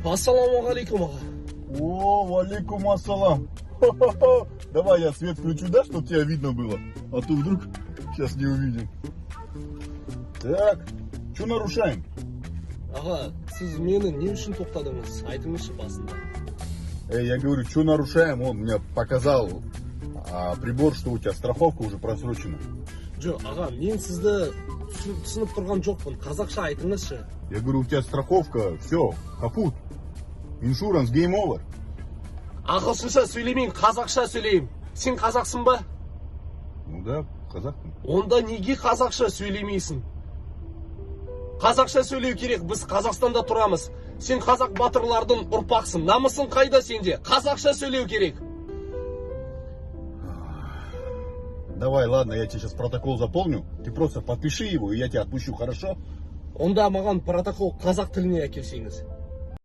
Ассалаумағалейкум, аға. О, валейкум ассалам. Давай я свет включу, да, чтобы тебя видно было. А то вдруг сейчас не увидим. Так, что нарушаем? Аға, сіз мені не үшін тоқтадыңыз? Айтыңызшы басында. Я говорю, что нарушаем? Он мне показал прибор, что у тебя страховка уже просрочена. Жо, аға, мен сізді түсініп тұрған жоқпын. Қазақша айтыңызшы. Я говорю, у тебя страховка, все, капут. Иншуранс, game over. Ағылшынша сөйлемейін, қазақша сөйлеймін. Сен қазақсың ба? Ну да, казах. Онда неге қазақша сөйлемейсің? Қазақша сөйлеу керек, біз Қазақстанда тұрамыз. Сен қазақ батырлардың ұрпақсың. Намысың қайда сенде? Қазақша сөйлеу керек. Давай, ладно, я тебе сейчас протокол заполню. Ты просто подпиши его, и я тебя отпущу, хорошо? Онда маған протокол қазақ тіліне әкелсеңіз.